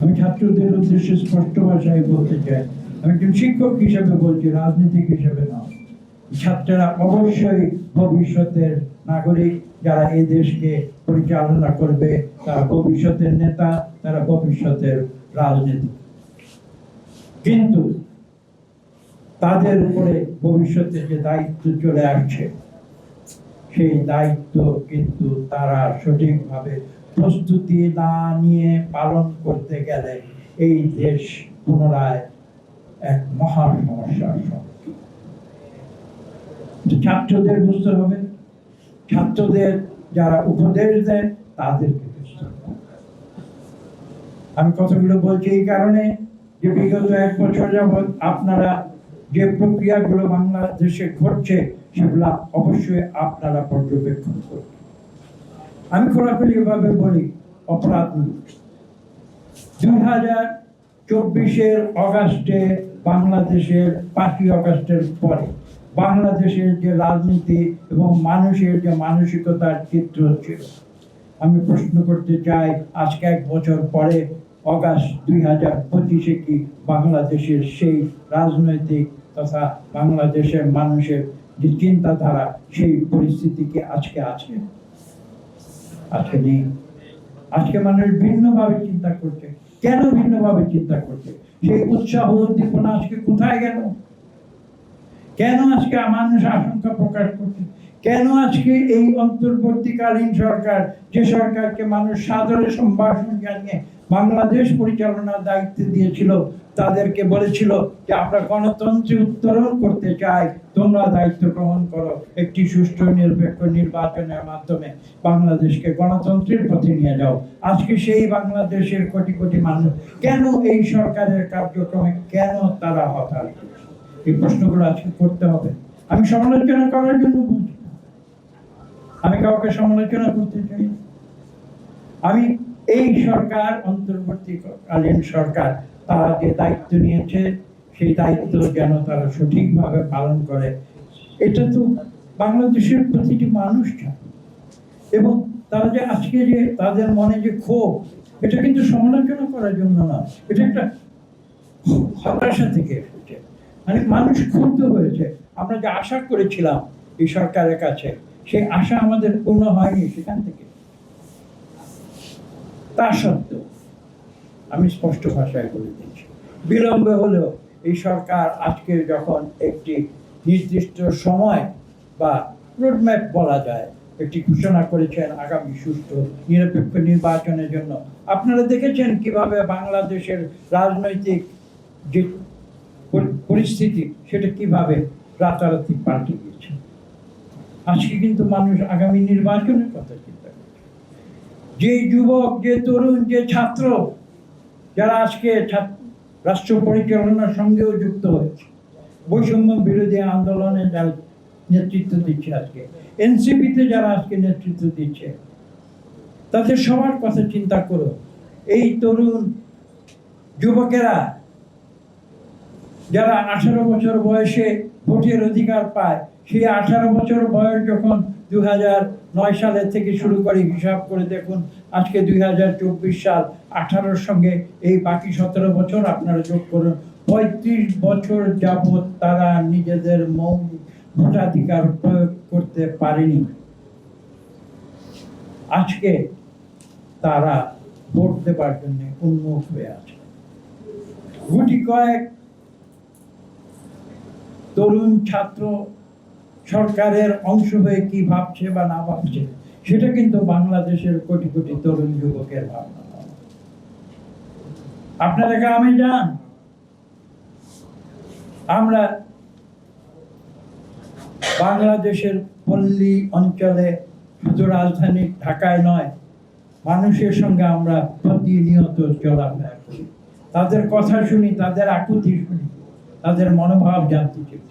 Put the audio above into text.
আমি ছাত্রদের উদ্দেশ্যে স্পষ্ট ভাষায় বলতে চাই, আমি একজন শিক্ষক হিসেবে বলছি, রাজনীতিক হিসেবে না। ছাত্ররা অবশ্যই ভবিষ্যতের নাগরিক, যারা এই দেশকে পরিচালনা করবে, তারা ভবিষ্যতের নেতা, তারা ভবিষ্যতের রাজনীতি। কিন্তু তাদের উপরে ভবিষ্যতে যে দায়িত্ব চলে আসছে, সেই দায়িত্ব কিন্তু তারা সঠিকভাবে প্রস্তুতি না নিয়ে পালন করতে গেলে এই দেশ পুনরায় এক মহা সমস্যার সম্মুখীন। ছাত্রদের বুঝতে হবে, ছাত্রদের যারা উপদেশ দেয় তাদেরকে বুঝতে হবে। আমি কথাগুলো বলছি এই কারণে যে বিগত 1 বছর যাবৎ আপনারা যে প্রক্রিয়াগুলো বাংলাদেশে ঘটছে সেগুলো অবশ্যই আপনারা পর্যবেক্ষণ করবেন। আমি খোলাখুলি ভাবে বলি, অপরাধ 2024-এর অগাস্টে বাংলাদেশের 5ই অগাস্টের পরে বাংলাদেশের যে রাজনীতি এবং মানুষের যে মানসিকতার চিত্র ছিল, আমি প্রশ্ন করতে চাই, আজকে 1 বছর পরে অগাস্ট 2025-এ কি বাংলাদেশের সেই রাজনৈতিক তথা বাংলাদেশের মানুষের যে চিন্তাধারা, সেই পরিস্থিতি কি আজকে আছে? আজকে নেই। আজকে মানুষ ভিন্নভাবে চিন্তা করছে। কেন ভিন্নভাবে চিন্তা করছে? সেই উৎসাহ উদ্দীপনা আজকে কোথায় গেল? কেন আজকে মানুষ আশঙ্কা প্রকাশ করছে? কেন আজকে এই অন্তর্বর্তীকালীন সরকার, যে সরকারকে মানুষ সাদরে সম্ভাষণ জানিয়ে বাংলাদেশ পরিচালনার দায়িত্ব দিয়েছিল, তাদেরকে বলেছিল যে আমরা গণতন্ত্রে উত্তরণ করতে চাই, তোমরা দায়িত্ব গ্রহণ করো, একটি সুষ্ঠু নিরপেক্ষ নির্বাচনের মাধ্যমে বাংলাদেশকে গণতন্ত্রের পথে নিয়ে যাও। আজকে সেই বাংলাদেশের কোটি কোটি মানুষ কেন এই সরকারের কার্যক্রমে কেন তারা হতাশ? এই প্রশ্নগুলো আজকে করতে হবে। আমি সমালোচনা করার জন্য বলছি, আমি কাউকে সমালোচনা করতে চাই। আমি এই সরকার, অন্তর্বর্তীকালীন সরকার, তারা যে দায়িত্ব নিয়েছে সেই দায়িত্ব যেন তারা সঠিকভাবে পালন করে, এটা তো বাংলাদেশের প্রতিটি মানুষ চায়। এবং তারা যে আজকে যে তাদের মনে যে ক্ষোভ, এটা কিন্তু সমালোচনা করার জন্য না, এটা একটা হতাশা থেকে এসেছে। মানে মানুষ ক্ষুব্ধ হয়েছে। আমরা যে আশা করেছিলাম এই সরকারের কাছে, সেই আশা আমাদের পূর্ণ হয়নি সেখান থেকে। তা সত্ত্বেও আমি স্পষ্ট ভাষায় বলে দিচ্ছি, বিলম্বে হলেও এই সরকার আজকে যখন একটি নির্দিষ্ট সময় বা রোডম্যাপ বলা যায়, একটি ঘোষণা করেছেন আগামী সুষ্ঠু নিরপেক্ষ নির্বাচনের জন্য। আপনারা দেখেছেন কিভাবে বাংলাদেশের রাজনৈতিক যে পরিস্থিতি, সেটা কিভাবে রাতারাতি পাল্টে গিয়েছে। আজকে কিন্তু মানুষ আগামী নির্বাচনের কথা চিন্তা করছে। যে যুবক, যে তরুণ, যে ছাত্র, যারা আজকে রাষ্ট্র পরিচালনার সঙ্গেও যুক্ত হয়েছে, বৈষম্য বিরোধী আন্দোলনে যারা নেতৃত্ব দিচ্ছে, আজকে এনসিপিতে যারা আজকে নেতৃত্ব দিচ্ছে, তাদের সবার কথা চিন্তা করো। এই তরুণ যুবকেরা যারা 18 বছর বয়সে ভোটের অধিকার পায়, সেই 18 বছর বয়স যখন 2009 সালের থেকে শুরু করে হিসাব করে দেখুন, আজকে 2024 সাল, 18-র সঙ্গে এই বাকি 17 বছর আপনারা যোগ করুন, 35 বছর যাবৎ তারা নিজেদের মৌলিক ভোটাধিকার প্রয়োগ করতে পারেনি। আজকে তারা ভোট দেবার জন্য উন্মুখ হয়ে আছে। গুটি কয়েক তরুণ ছাত্র সরকারের অংশ হয়ে কি ভাবছে বা না ভাবছে, সেটা কিন্তু বাংলাদেশের কোটি কোটি তরুণ যুবকের ভাবনা। আপনারা গ্রামে যান, আমরা বাংলাদেশের পল্লী অঞ্চলে, শুধু রাজধানী ঢাকায় নয়, মানুষের সঙ্গে আমরা প্রতিনিয়ত চলাফেরা করি, তাদের কথা শুনি, তাদের আকুতি শুনি, তাদের মনোভাব জানতে চাই।